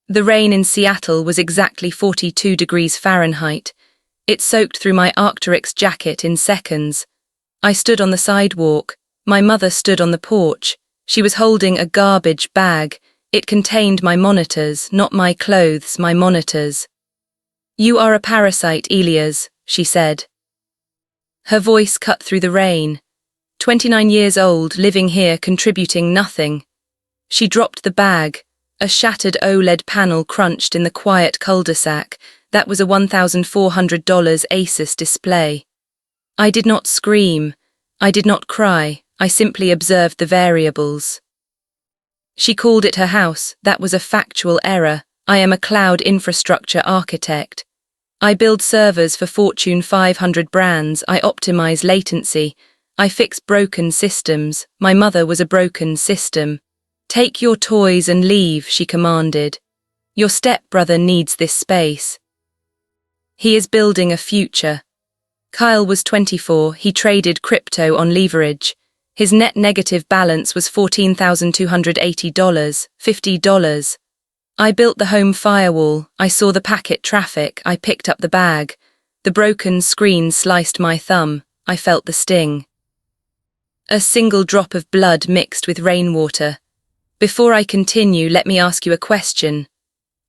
The rain in Seattle was exactly 42 degrees Fahrenheit. It soaked through my Arc'teryx jacket in seconds. I stood on the sidewalk. My mother stood on the porch. She was holding a garbage bag. It contained my monitors, not my clothes, my monitors. "You are a parasite, Elias," she said. Her voice cut through the rain. 29 years old, living here, contributing nothing. She dropped the bag. A shattered OLED panel crunched in the quiet cul-de-sac. That was a $1,400 Asus display. I did not scream. I did not cry. I simply observed the variables. She called it her house. That was a factual error. I am a cloud infrastructure architect. I build servers for Fortune 500 brands. I optimize latency. I fix broken systems. My mother was a broken system. "Take your toys and leave," she commanded. "Your stepbrother needs this space. He is building a future." Kyle was 24. He traded crypto on leverage. His net negative balance was $14,280, $50. I built the home firewall. I saw the packet traffic. I picked up the bag. The broken screen sliced my thumb. I felt the sting. A single drop of blood mixed with rainwater. Before I continue, let me ask you a question.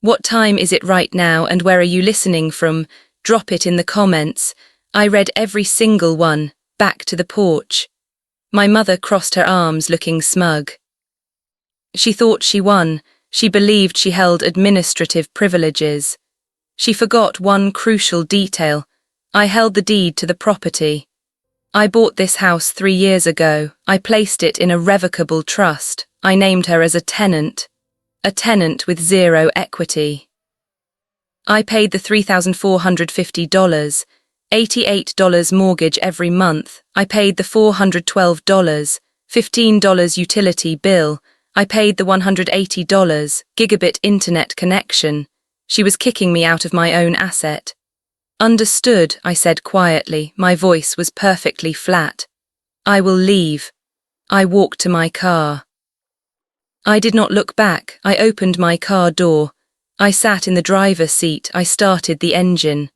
What time is it right now, and where are you listening from? Drop it in the comments. I read every single one. Back to the porch. My mother crossed her arms, looking smug. She thought she won. She believed she held administrative privileges. She forgot one crucial detail. I held the deed to the property. I bought this house 3 years ago. I placed it in a revocable trust. I named her as a tenant with zero equity. I paid the $3,450, $88 mortgage every month. I paid the $412, $15 utility bill. I paid the $180 gigabit internet connection. She was kicking me out of my own asset. "Understood," I said quietly. My voice was perfectly flat. "I will leave." I walked to my car. I did not look back. I opened my car door. I sat in the driver's seat. I started the engine.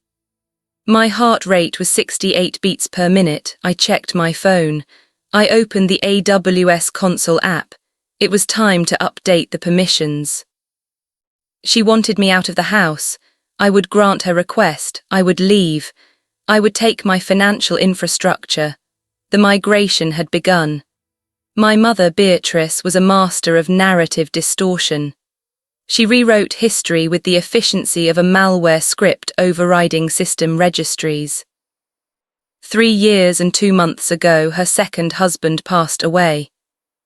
My heart rate was 68 beats per minute. I checked my phone. I opened the AWS console app. It was time to update the permissions. She wanted me out of the house. I would grant her request. I would leave. I would take my financial infrastructure. The migration had begun. My mother, Beatrice, was a master of narrative distortion. She rewrote history with the efficiency of a malware script overriding system registries. 3 years and 2 months ago, her second husband passed away.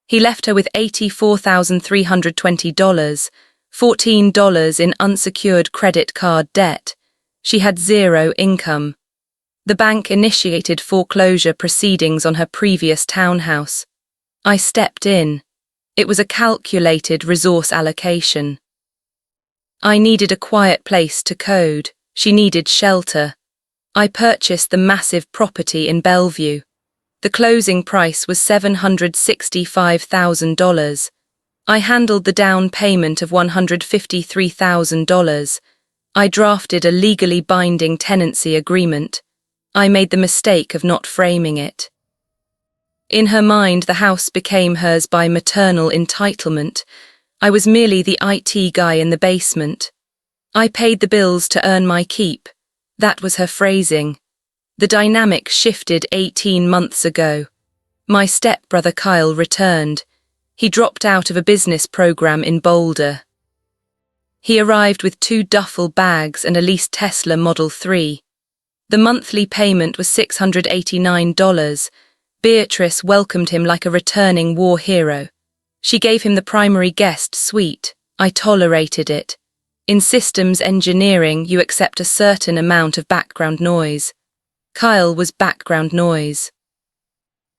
He left her with $84,320, $14 in unsecured credit card debt. She had zero income. The bank initiated foreclosure proceedings on her previous townhouse. I stepped in. It was a calculated resource allocation. I needed a quiet place to code. She needed shelter. I purchased the massive property in Bellevue. The closing price was $765,000. I handled the down payment of $153,000. I drafted a legally binding tenancy agreement. I made the mistake of not framing it. In her mind, the house became hers by maternal entitlement. I was merely the IT guy in the basement. I paid the bills to earn my keep. That was her phrasing. The dynamic shifted 18 months ago. My stepbrother Kyle returned. He dropped out of a business program in Boulder. He arrived with 2 duffel bags and a leased Tesla Model 3. The monthly payment was $689. Beatrice welcomed him like a returning war hero. She gave him the primary guest suite. I tolerated it. In systems engineering, you accept a certain amount of background noise. Kyle was background noise.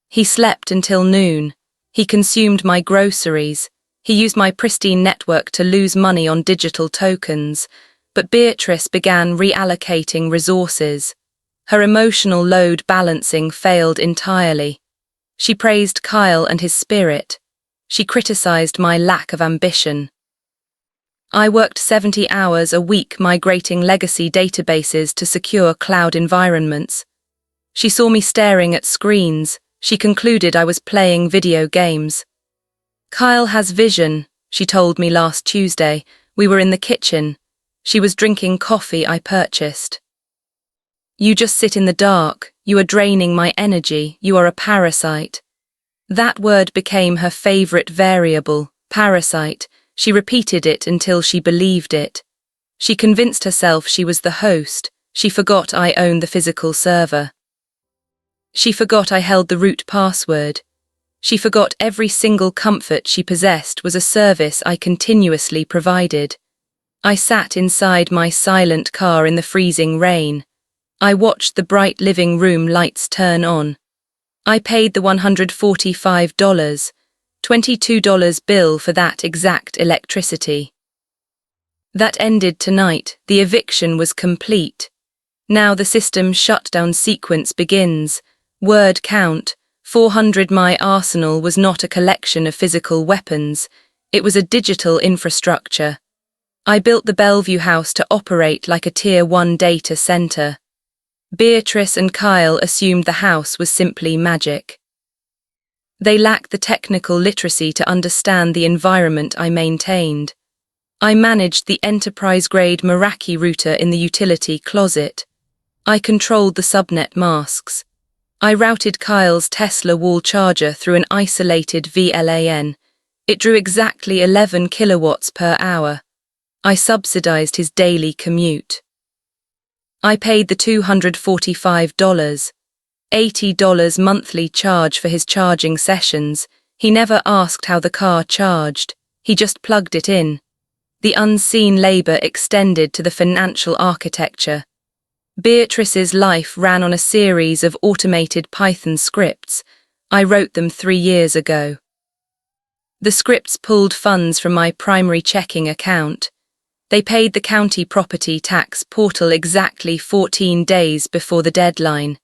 He slept until noon. He consumed my groceries. He used my pristine network to lose money on digital tokens. But Beatrice began reallocating resources. Her emotional load balancing failed entirely. She praised Kyle and his spirit. She criticized my lack of ambition. I worked 70 hours a week migrating legacy databases to secure cloud environments. She saw me staring at screens. She concluded I was playing video games. Kyle has vision, she told me last Tuesday. We were in the kitchen. She was drinking coffee I purchased. You just sit in the dark. You are draining my energy. You are a parasite. That word became her favorite variable, parasite. She repeated it until she believed it. She convinced herself she was the host. She forgot I owned the physical server. She forgot I held the root password. She forgot every single comfort she possessed was a service I continuously provided. I sat inside my silent car in the freezing rain. I watched the bright living room lights turn on. I paid the $145, $22 bill for that exact electricity. That ended tonight. The eviction was complete. Now the system's shutdown sequence begins. Word count, 400. My arsenal was not a collection of physical weapons. It was a digital infrastructure. I built the Bellevue house to operate like a Tier 1 data center. Beatrice and Kyle assumed the house was simply magic. They lacked the technical literacy to understand the environment I maintained. I managed the enterprise-grade Meraki router in the utility closet. I controlled the subnet masks. I routed Kyle's Tesla wall charger through an isolated VLAN. It drew exactly 11 kilowatts per hour. I subsidized his daily commute. I paid the $245, $80 monthly charge for his charging sessions. He never asked how the car charged. He just plugged it in. The unseen labor extended to the financial architecture. Beatrice's life ran on a series of automated Python scripts. I wrote them 3 years ago. The scripts pulled funds from my primary checking account. They paid the county property tax portal exactly 14 days before the deadline.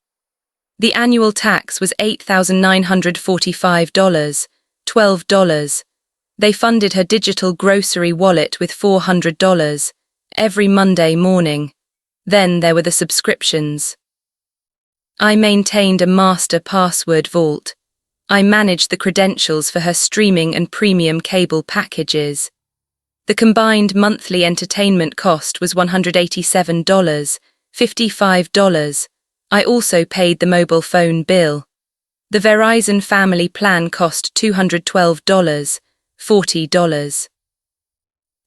The annual tax was $8,945, $12. They funded her digital grocery wallet with $400 every Monday morning. Then there were the subscriptions. I maintained a master password vault. I managed the credentials for her streaming and premium cable packages. The combined monthly entertainment cost was $187, $55. I also paid the mobile phone bill. The Verizon family plan cost $212, $40.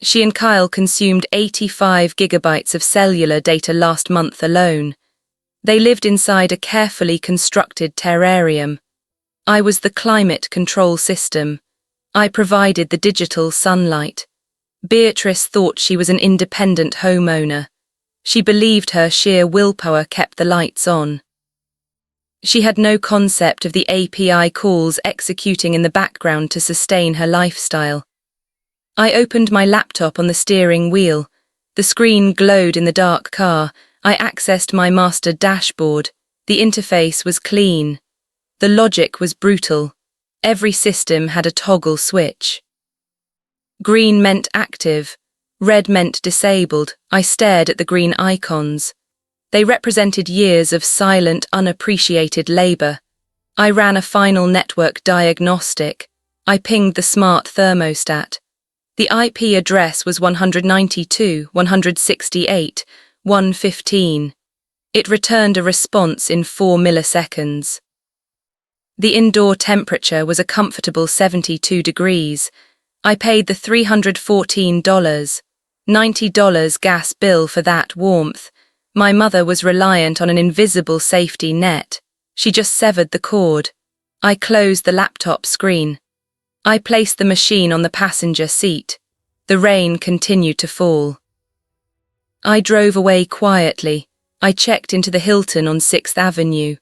She and Kyle consumed 85 gigabytes of cellular data last month alone. They lived inside a carefully constructed terrarium. I was the climate control system. I provided the digital sunlight. Beatrice thought she was an independent homeowner. She believed her sheer willpower kept the lights on. She had no concept of the API calls executing in the background to sustain her lifestyle. I opened my laptop on the steering wheel. The screen glowed in the dark car. I accessed my master dashboard. The interface was clean. The logic was brutal. Every system had a toggle switch. Green meant active. Red meant disabled. I stared at the green icons. They represented years of silent, unappreciated labor. I ran a final network diagnostic. I pinged the smart thermostat. The IP address was 192.168.115. It returned a response in 4 milliseconds. The indoor temperature was a comfortable 72 degrees. I paid the $314, $90 gas bill for that warmth. My mother was reliant on an invisible safety net. She just severed the cord. I closed the laptop screen. I placed the machine on the passenger seat. The rain continued to fall. I drove away quietly. I checked into the Hilton on 6th Avenue.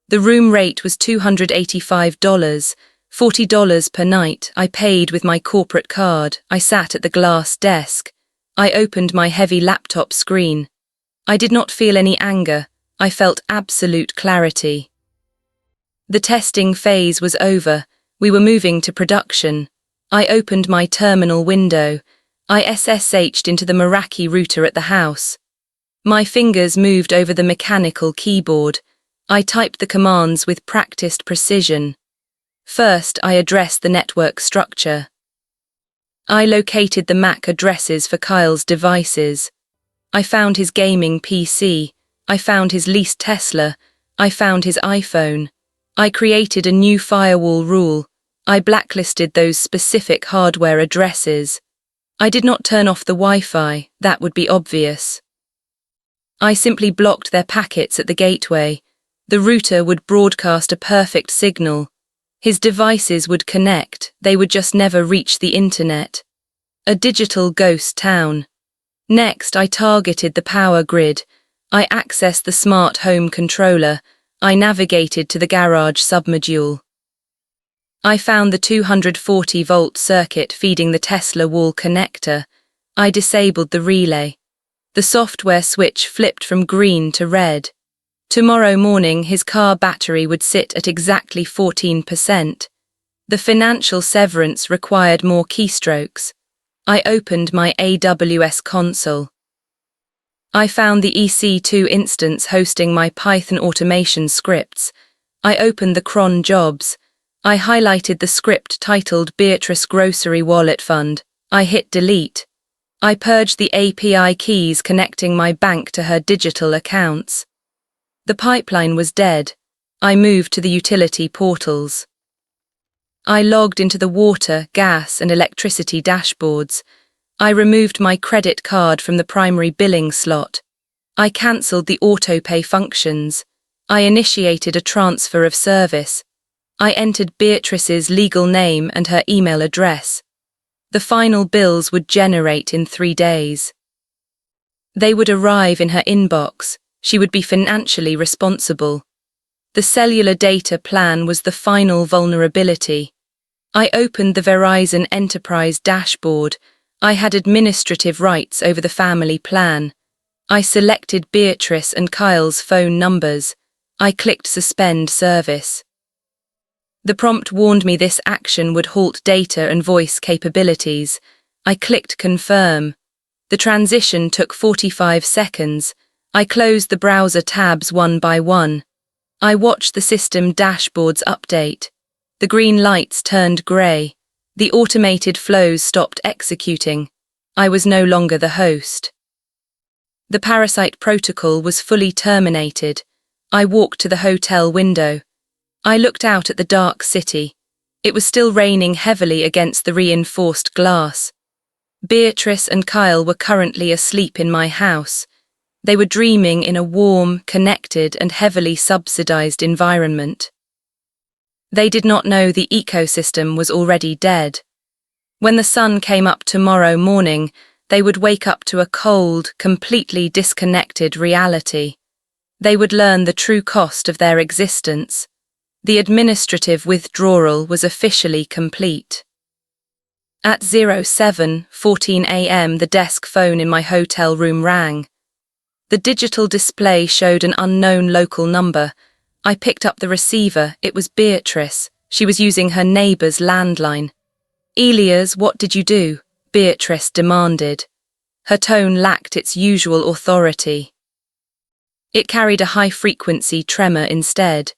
The room rate was $285, $40 per night. I paid with my corporate card. I sat at the glass desk. I opened my heavy laptop screen. I did not feel any anger. I felt absolute clarity. The testing phase was over. We were moving to production. I opened my terminal window. I SSH'd into the Meraki router at the house. My fingers moved over the mechanical keyboard. I typed the commands with practiced precision. First, I addressed the network structure. I located the MAC addresses for Kyle's devices. I found his gaming PC. I found his leased Tesla. I found his iPhone. I created a new firewall rule. I blacklisted those specific hardware addresses. I did not turn off the Wi-Fi, that would be obvious. I simply blocked their packets at the gateway. The router would broadcast a perfect signal. His devices would connect, they would just never reach the internet. A digital ghost town. Next, I targeted the power grid. I accessed the smart home controller. I navigated to the garage submodule. I found the 240-volt circuit feeding the Tesla wall connector. I disabled the relay. The software switch flipped from green to red. Tomorrow morning, his car battery would sit at exactly 14%. The financial severance required more keystrokes. I opened my AWS console. I found the EC2 instance hosting my Python automation scripts. I opened the cron jobs. I highlighted the script titled Beatrice Grocery Wallet Fund. I hit delete. I purged the API keys connecting my bank to her digital accounts. The pipeline was dead. I moved to the utility portals. I logged into the water, gas, and electricity dashboards. I removed my credit card from the primary billing slot. I cancelled the autopay functions. I initiated a transfer of service. I entered Beatrice's legal name and her email address. The final bills would generate in 3 days. They would arrive in her inbox. She would be financially responsible. The cellular data plan was the final vulnerability. I opened the Verizon Enterprise dashboard. I had administrative rights over the family plan. I selected Beatrice and Kyle's phone numbers. I clicked Suspend Service. The prompt warned me this action would halt data and voice capabilities. I clicked Confirm. The transition took 45 seconds. I closed the browser tabs one by one. I watched the system dashboards update. The green lights turned grey. The automated flows stopped executing. I was no longer the host. The Parasite protocol was fully terminated. I walked to the hotel window. I looked out at the dark city. It was still raining heavily against the reinforced glass. Beatrice and Kyle were currently asleep in my house. They were dreaming in a warm, connected, and heavily subsidized environment. They did not know the ecosystem was already dead. When the sun came up tomorrow morning, they would wake up to a cold, completely disconnected reality. They would learn the true cost of their existence. The administrative withdrawal was officially complete. At 07:14 a.m. the desk phone in my hotel room rang. The digital display showed an unknown local number. I picked up the receiver. It was Beatrice. She was using her neighbour's landline. "Elias, what did you do?" Beatrice demanded. Her tone lacked its usual authority. It carried a high-frequency tremor instead.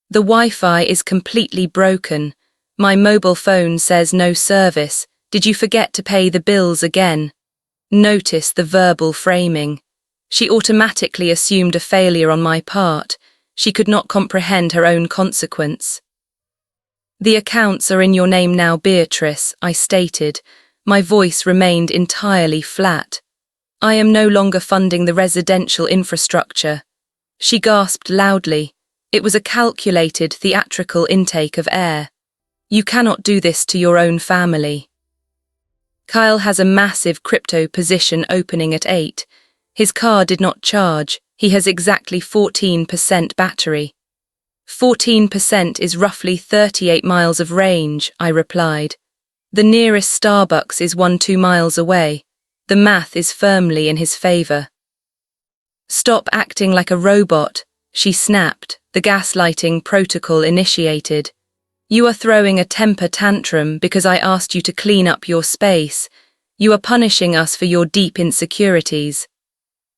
"The Wi-Fi is completely broken. My mobile phone says no service. Did you forget to pay the bills again?" Notice the verbal framing. She automatically assumed a failure on my part. She could not comprehend her own consequence. "The accounts are in your name now, Beatrice," I stated. My voice remained entirely flat. "I am no longer funding the residential infrastructure." She gasped loudly. It was a calculated, theatrical intake of air. "You cannot do this to your own family." Kyle has a massive crypto position opening at 8. His car did not charge. He has exactly 14% battery. 14% is roughly 38 miles of range, I replied. The nearest Starbucks is 2 miles away. The math is firmly in his favor. "Stop acting like a robot," she snapped. The gaslighting protocol initiated. "You are throwing a temper tantrum because I asked you to clean up your space. You are punishing us for your deep insecurities.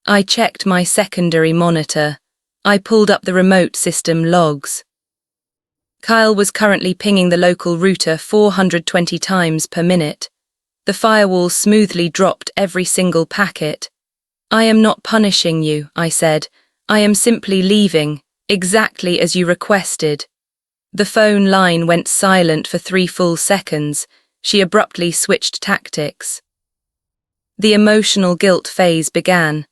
I checked my secondary monitor. I pulled up the remote system logs. Kyle was currently pinging the local router 420 times per minute. The firewall smoothly dropped every single packet. I am not punishing you, I said. I am simply leaving, exactly as you requested. The phone line went silent for 3 full seconds. She abruptly switched tactics. The emotional guilt phase began.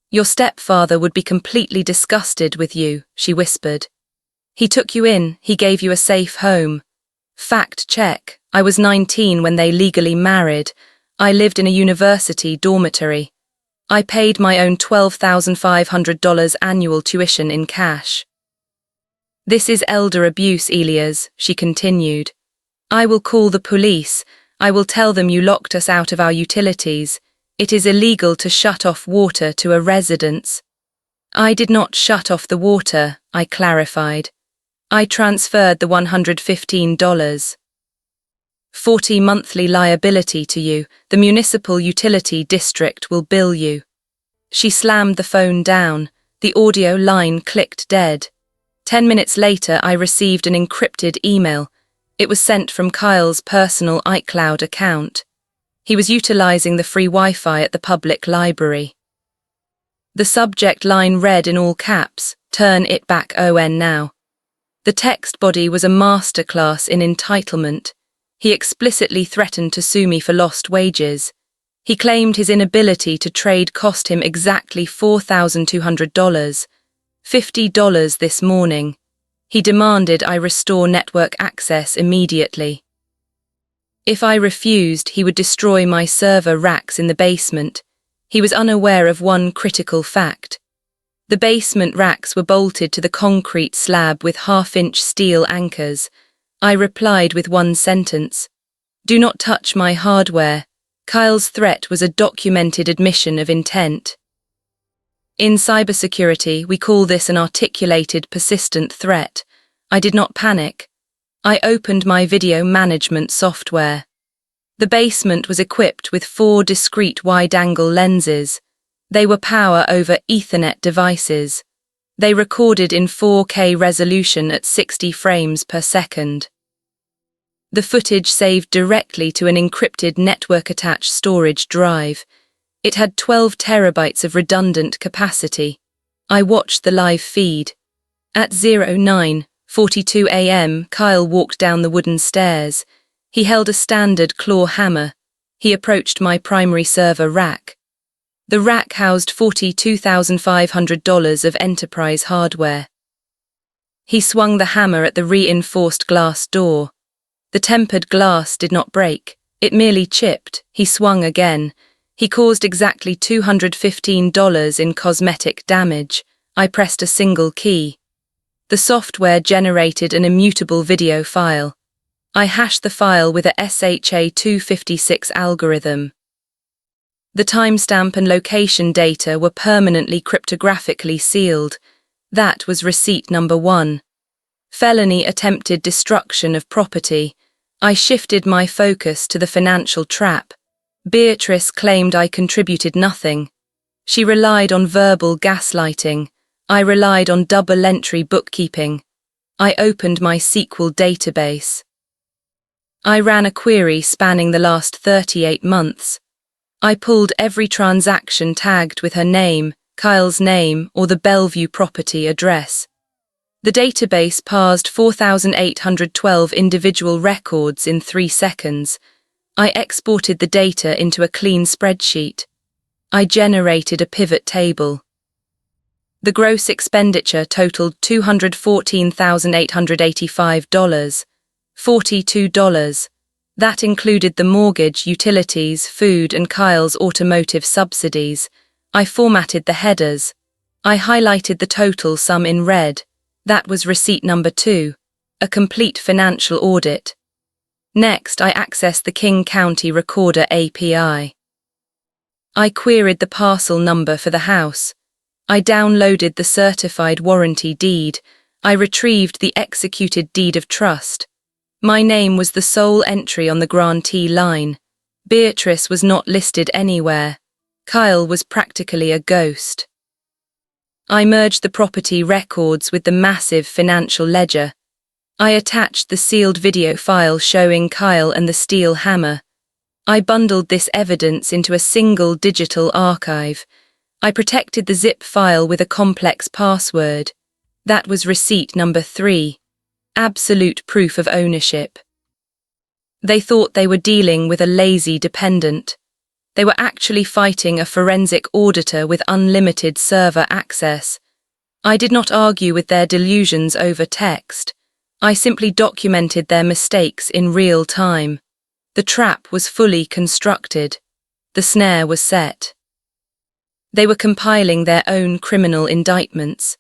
Your stepfather would be completely disgusted with you, she whispered. He took you in, he gave you a safe home. Fact check, I was 19 when they legally married. I lived in a university dormitory. I paid my own $12,500 annual tuition in cash. This is elder abuse, Elias, she continued. I will call the police. I will tell them you locked us out of our utilities. It is illegal to shut off water to a residence. I did not shut off the water, I clarified. I transferred the $115. 40 monthly liability to you. The municipal utility district will bill you. She slammed the phone down. The audio line clicked dead. 10 minutes later, I received an encrypted email. It was sent from Kyle's personal iCloud account. He was utilizing the free Wi-Fi at the public library. The subject line read in all caps, "Turn it back on now." The text body was a masterclass in entitlement. He explicitly threatened to sue me for lost wages. He claimed his inability to trade cost him exactly $4,200, $50 this morning. He demanded I restore network access immediately. If I refused, he would destroy my server racks in the basement. He was unaware of one critical fact. The basement racks were bolted to the concrete slab with half-inch steel anchors. I replied with one sentence. Do not touch my hardware. Kyle's threat was a documented admission of intent. In cybersecurity, we call this an articulated, persistent threat. I did not panic. I opened my video management software. The basement was equipped with 4 discrete wide-angle lenses. They were power over Ethernet devices. They recorded in 4K resolution at 60 frames per second. The footage saved directly to an encrypted network-attached storage drive. It had 12 terabytes of redundant capacity. I watched the live feed. At 09:42 a.m., Kyle walked down the wooden stairs. He held a standard claw hammer. He approached my primary server rack. The rack housed $42,500 of enterprise hardware. He swung the hammer at the reinforced glass door. The tempered glass did not break. It merely chipped. He swung again. He caused exactly $215 in cosmetic damage. I pressed a single key. The software generated an immutable video file. I hashed the file with a SHA-256 algorithm. The timestamp and location data were permanently cryptographically sealed. That was receipt number 1. Felony attempted destruction of property. I shifted my focus to the financial trap. Beatrice claimed I contributed nothing. She relied on verbal gaslighting. I relied on double-entry bookkeeping. I opened my SQL database. I ran a query spanning the last 38 months. I pulled every transaction tagged with her name, Kyle's name, or the Bellevue property address. The database parsed 4,812 individual records in 3 seconds. I exported the data into a clean spreadsheet. I generated a pivot table. The gross expenditure totaled $214,885, $42. That included the mortgage, utilities, food, and Kyle's automotive subsidies. I formatted the headers. I highlighted the total sum in red. That was receipt number 2, a complete financial audit. Next, I accessed the King County Recorder API. I queried the parcel number for the house. I downloaded the certified warranty deed. I retrieved the executed deed of trust. My name was the sole entry on the grantee line. Beatrice was not listed anywhere. Kyle was practically a ghost. I merged the property records with the massive financial ledger. I attached the sealed video file showing Kyle and the steel hammer. I bundled this evidence into a single digital archive. I protected the zip file with a complex password. That was receipt number 3. Absolute proof of ownership. They thought they were dealing with a lazy dependent. They were actually fighting a forensic auditor with unlimited server access. I did not argue with their delusions over text. I simply documented their mistakes in real time. The trap was fully constructed. The snare was set. They were compiling their own criminal indictments.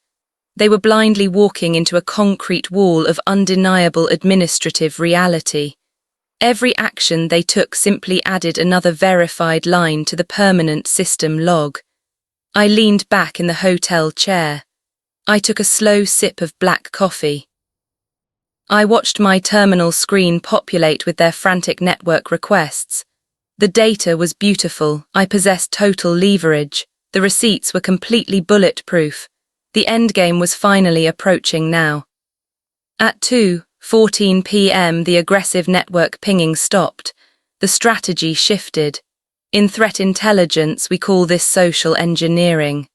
They were blindly walking into a concrete wall of undeniable administrative reality. Every action they took simply added another verified line to the permanent system log. I leaned back in the hotel chair. I took a slow sip of black coffee. I watched my terminal screen populate with their frantic network requests. The data was beautiful. I possessed total leverage. The receipts were completely bulletproof. The endgame was finally approaching now. At 2:14 p.m. the aggressive network pinging stopped. The strategy shifted. In threat intelligence, we call this social engineering.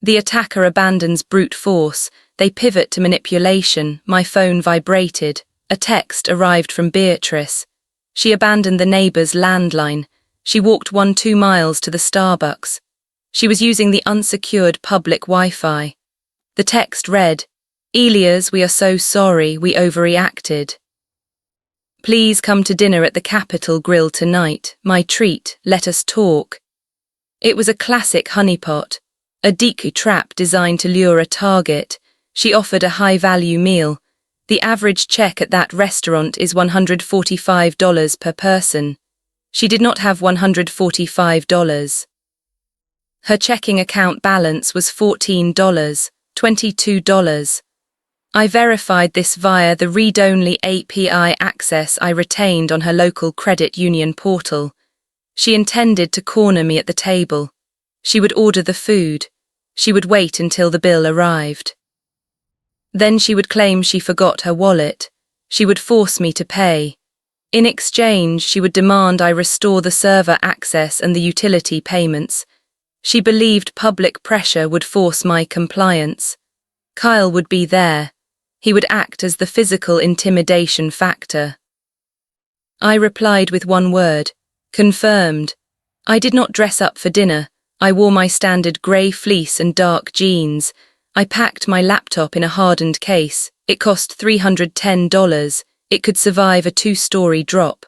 The attacker abandons brute force. They pivot to manipulation. My phone vibrated. A text arrived from Beatrice. She abandoned the neighbor's landline. She walked 2 miles to the Starbucks. She was using the unsecured public Wi-Fi. The text read, "Elias, we are so sorry, we overreacted. Please come to dinner at the Capitol Grill tonight. My treat, let us talk." It was a classic honeypot, a decoy trap designed to lure a target. She offered a high-value meal. The average check at that restaurant is $145 per person. She did not have $145. Her checking account balance was $14, $22. I verified this via the read-only API access I retained on her local credit union portal. She intended to corner me at the table. She would order the food. She would wait until the bill arrived. Then she would claim she forgot her wallet. She would force me to pay. In exchange, she would demand I restore the server access and the utility payments. She believed public pressure would force my compliance. Kyle would be there. He would act as the physical intimidation factor. I replied with one word, confirmed. I did not dress up for dinner. I wore my standard grey fleece and dark jeans. I packed my laptop in a hardened case. It cost $310. It could survive a 2-story drop.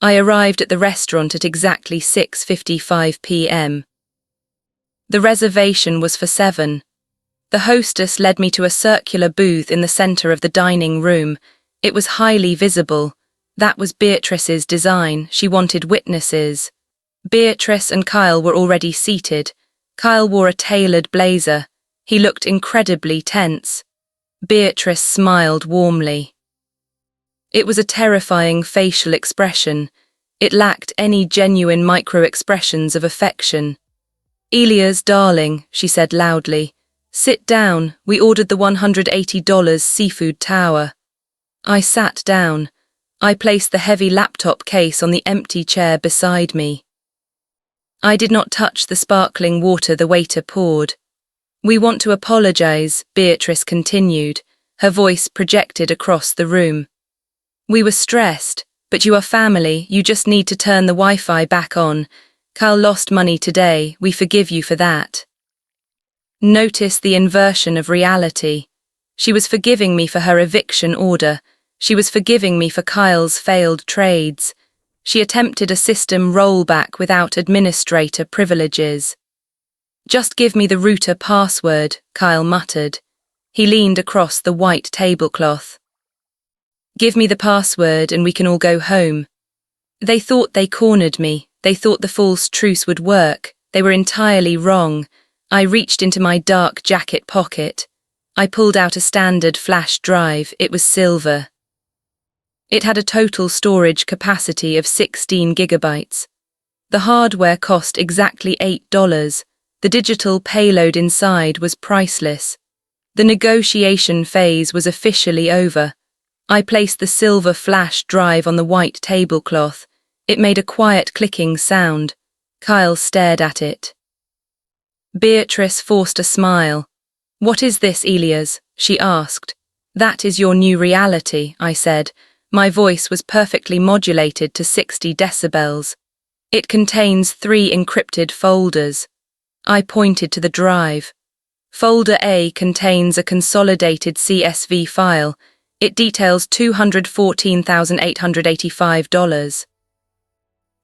I arrived at the restaurant at exactly 6:55 p.m. The reservation was for 7. The hostess led me to a circular booth in the center of the dining room. It was highly visible. That was Beatrice's design. She wanted witnesses. Beatrice and Kyle were already seated. Kyle wore a tailored blazer. He looked incredibly tense. Beatrice smiled warmly. It was a terrifying facial expression. It lacked any genuine micro-expressions of affection. "Elias, darling," she said loudly. "Sit down. We ordered the $180 seafood tower." I sat down. I placed the heavy laptop case on the empty chair beside me. I did not touch the sparkling water the waiter poured. "We want to apologize," Beatrice continued, her voice projected across the room. "We were stressed, but you are family. You just need to turn the Wi-Fi back on. Kyle lost money today. We forgive you for that." Notice the inversion of reality. She was forgiving me for her eviction order. She was forgiving me for Kyle's failed trades. She attempted a system rollback without administrator privileges. "Just give me the router password," Kyle muttered. He leaned across the white tablecloth. "Give me the password and we can all go home." They thought they cornered me. They thought the false truce would work. They were entirely wrong. I reached into my dark jacket pocket. I pulled out a standard flash drive. It was silver. It had a total storage capacity of 16 gigabytes. The hardware cost exactly $8. The digital payload inside was priceless. The negotiation phase was officially over. I placed the silver flash drive on the white tablecloth. It made a quiet clicking sound. Kyle stared at it. Beatrice forced a smile. "What is this, Elias?" she asked. "That is your new reality," I said. My voice was perfectly modulated to 60 decibels. "It contains 3 encrypted folders." I pointed to the drive. Folder A contains a consolidated CSV file. It details $214,885.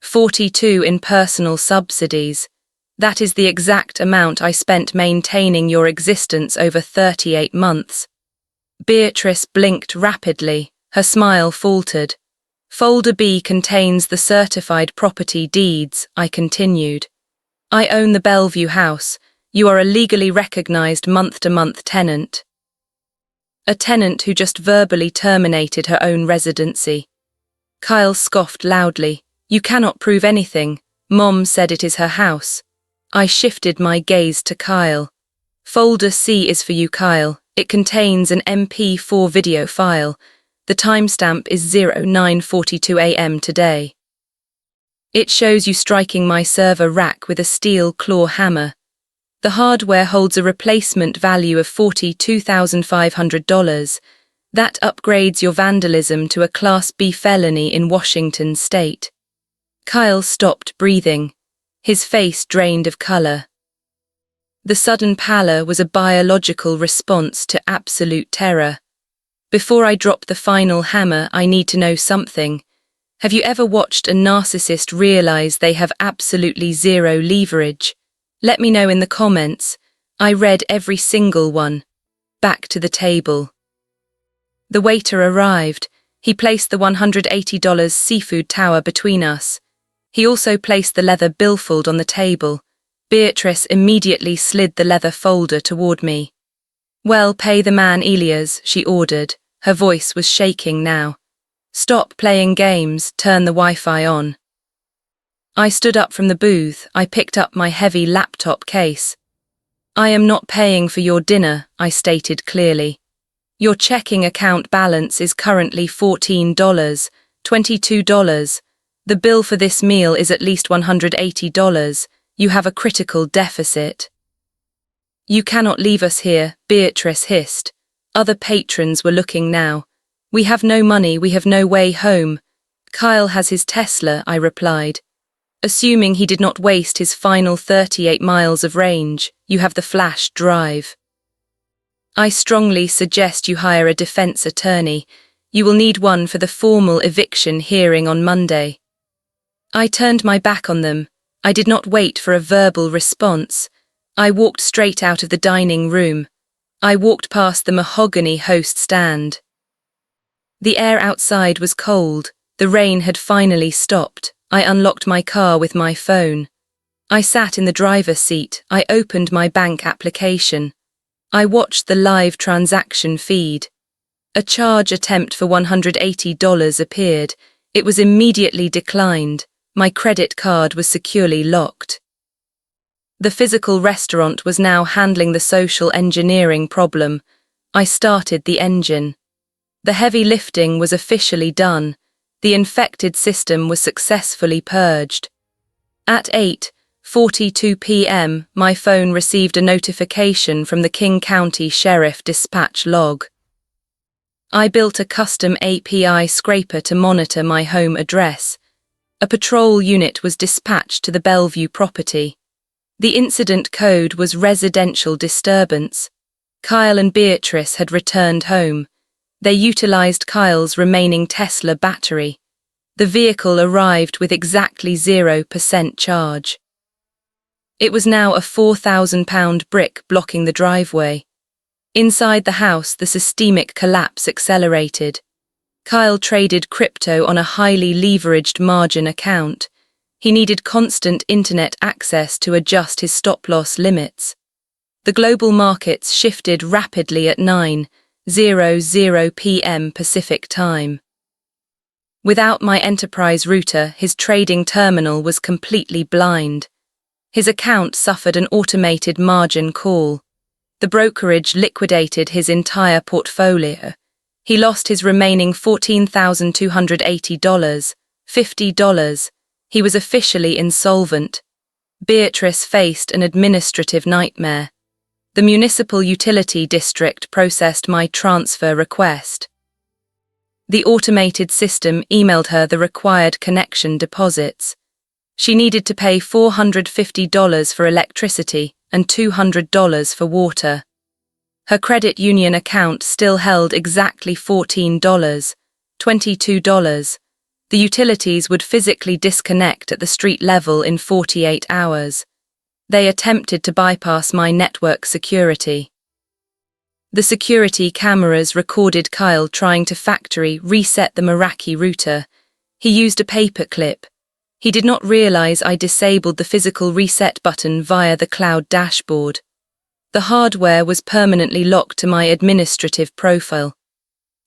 42 in personal subsidies. That is the exact amount I spent maintaining your existence over 38 months. Beatrice blinked rapidly. Her smile faltered. Folder B contains the certified property deeds, I continued. I own the Bellevue house. You are a legally recognized month-to-month tenant. A tenant who just verbally terminated her own residency. Kyle scoffed loudly. "You cannot prove anything. Mom said it is her house." I shifted my gaze to Kyle. Folder C is for you, Kyle. It contains an MP4 video file. The timestamp is 09:42 a.m. today. It shows you striking my server rack with a steel claw hammer. The hardware holds a replacement value of $42,500. That upgrades your vandalism to a Class B felony in Washington state. Kyle stopped breathing. His face drained of color. The sudden pallor was a biological response to absolute terror. Before I drop the final hammer, I need to know something. Have you ever watched a narcissist realize they have absolutely zero leverage? Let me know in the comments. I read every single one. Back to the table. The waiter arrived. He placed the $180 seafood tower between us. He also placed the leather billfold on the table. Beatrice immediately slid the leather folder toward me. "Well, pay the man, Elias," she ordered. Her voice was shaking now. "Stop playing games, turn the Wi-Fi on." I stood up from the booth. I picked up my heavy laptop case. "I am not paying for your dinner," I stated clearly. "Your checking account balance is currently $14, $22. The bill for this meal is at least $180. You have a critical deficit." "You cannot leave us here," Beatrice hissed. Other patrons were looking now. "We have no money, we have no way home." "Kyle has his Tesla," I replied. "Assuming he did not waste his final 38 miles of range, you have the flash drive." "I strongly suggest you hire a defense attorney. You will need one for the formal eviction hearing on Monday." I turned my back on them. I did not wait for a verbal response. I walked straight out of the dining room. I walked past the mahogany host stand. The air outside was cold. The rain had finally stopped. I unlocked my car with my phone. I sat in the driver's seat. I opened my bank application. I watched the live transaction feed. A charge attempt for $180 appeared. It was immediately declined. My credit card was securely locked. The physical restaurant was now handling the social engineering problem. I started the engine. The heavy lifting was officially done. The infected system was successfully purged. At 8:42 p.m., my phone received a notification from the King County Sheriff Dispatch log. I built a custom API scraper to monitor my home address. A patrol unit was dispatched to the Bellevue property. The incident code was residential disturbance. Kyle and Beatrice had returned home. They utilized Kyle's remaining Tesla battery. The vehicle arrived with exactly 0% charge. It was now a 4,000-pound brick blocking the driveway. Inside the house, the systemic collapse accelerated. Kyle traded crypto on a highly leveraged margin account. He needed constant internet access to adjust his stop-loss limits. The global markets shifted rapidly at 9:00 p.m. Pacific time. Without my enterprise router, his trading terminal was completely blind. His account suffered an automated margin call. The brokerage liquidated his entire portfolio. He lost his remaining $14,280, $50. He was officially insolvent. Beatrice faced an administrative nightmare. The municipal utility district processed my transfer request. The automated system emailed her the required connection deposits. She needed to pay $450 for electricity and $200 for water. Her credit union account still held exactly $14, $22. The utilities would physically disconnect at the street level in 48 hours. They attempted to bypass my network security. The security cameras recorded Kyle trying to factory reset the Meraki router. He used a paperclip. He did not realize I disabled the physical reset button via the cloud dashboard. The hardware was permanently locked to my administrative profile.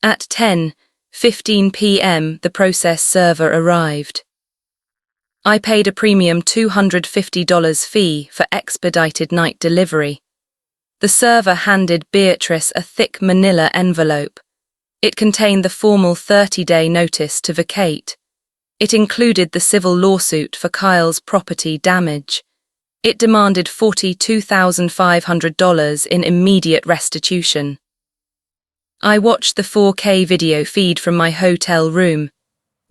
At 10:15 p.m., the process server arrived. I paid a premium $250 fee for expedited night delivery. The server handed Beatrice a thick manila envelope. It contained the formal 30-day notice to vacate. It included the civil lawsuit for Kyle's property damage. It demanded $42,500 in immediate restitution. I watched the 4K video feed from my hotel room.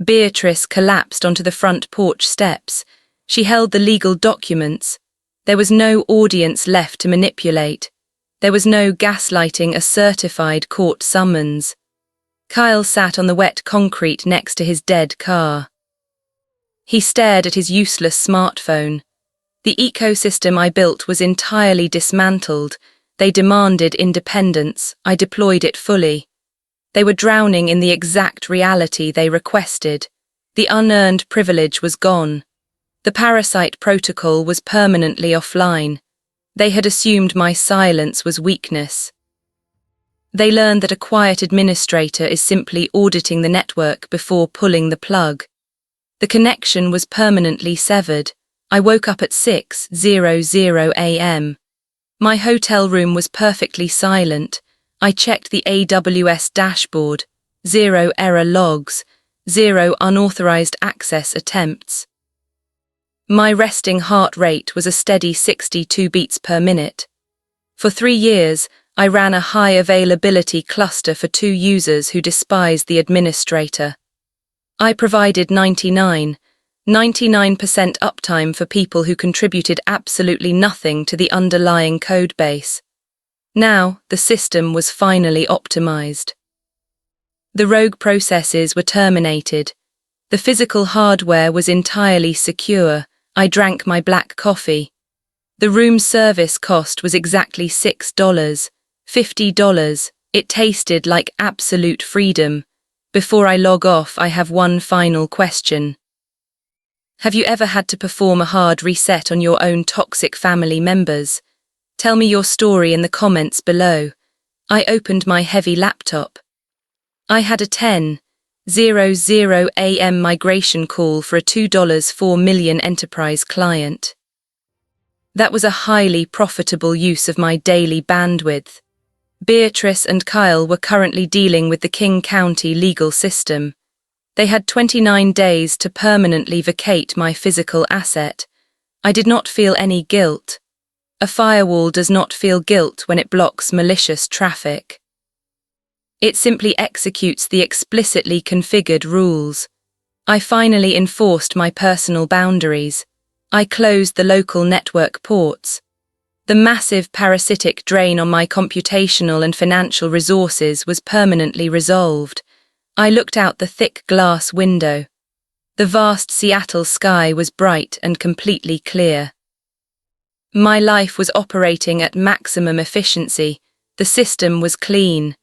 Beatrice collapsed onto the front porch steps. She held the legal documents. There was no audience left to manipulate. There was no gaslighting a certified court summons. Kyle sat on the wet concrete next to his dead car. He stared at his useless smartphone. The ecosystem I built was entirely dismantled. They demanded independence. I deployed it fully. They were drowning in the exact reality they requested. The unearned privilege was gone. The Parasite protocol was permanently offline. They had assumed my silence was weakness. They learned that a quiet administrator is simply auditing the network before pulling the plug. The connection was permanently severed. I woke up at 6:00 a.m. My hotel room was perfectly silent. I checked the AWS dashboard. 0 error logs, 0 unauthorized access attempts. My resting heart rate was a steady 62 beats per minute. For 3 years, I ran a high availability cluster for 2 users who despised the administrator. I provided 99% uptime for people who contributed absolutely nothing to the underlying code base. Now, the system was finally optimized. The rogue processes were terminated. The physical hardware was entirely secure. I drank my black coffee. The room service cost was exactly $6, $50. It tasted like absolute freedom. Before I log off, I have one final question. Have you ever had to perform a hard reset on your own toxic family members? Tell me your story in the comments below. I opened my heavy laptop. I had a 10:00 a.m. migration call for a $2.4 million enterprise client. That was a highly profitable use of my daily bandwidth. Beatrice and Kyle were currently dealing with the King County legal system. They had 29 days to permanently vacate my physical asset. I did not feel any guilt. A firewall does not feel guilt when it blocks malicious traffic. It simply executes the explicitly configured rules. I finally enforced my personal boundaries. I closed the local network ports. The massive parasitic drain on my computational and financial resources was permanently resolved. I looked out the thick glass window. The vast Seattle sky was bright and completely clear. My life was operating at maximum efficiency. The system was clean.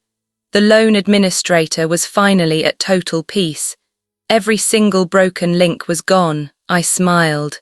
The lone administrator was finally at total peace. Every single broken link was gone. I smiled.